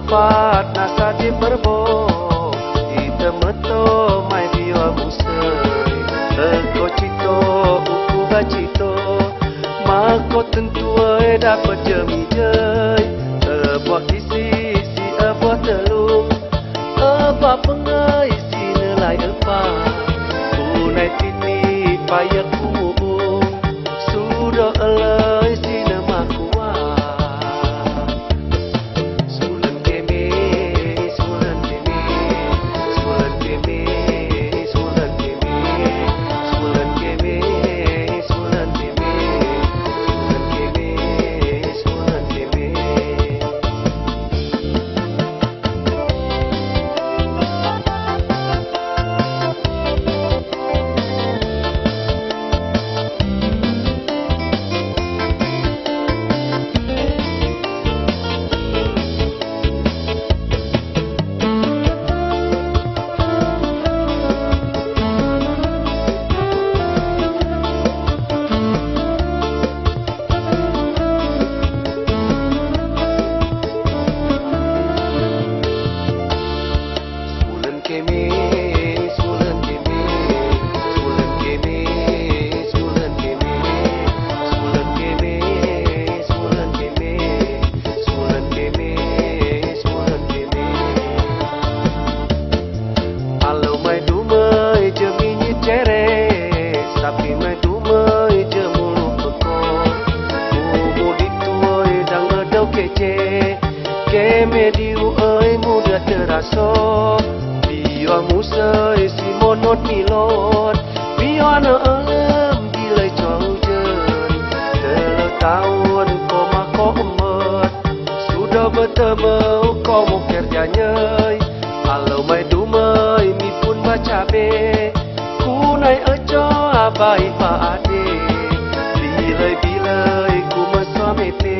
Tempat nasa di berbo Ita meto mai biwa musai Eko cito uku gacito Mako tentu dapat jemijai Sebuah kisi si sebuah telung Apa pengai si nilai apa Punai titi payah kuung Sudah elai si nama kuat Sulan keme Sulan keme Sulan keme Sulan keme Sulan keme Sulan keme Sulan keme Sulan keme Tapi mai dumai je mulu peko Mumu dituai dang edau kece Keme diu oi muda teraso Biwa musai si monot milot Biwa na elem dilai cau jen Telah tahun ko mako emet Sudah bertemu ko mau kerjanya Kalau mai dumai mi pun baca be Kunai ejo abai paade Bilai-bilai ku mesua mete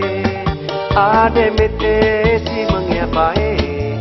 Ade mete si mengiapai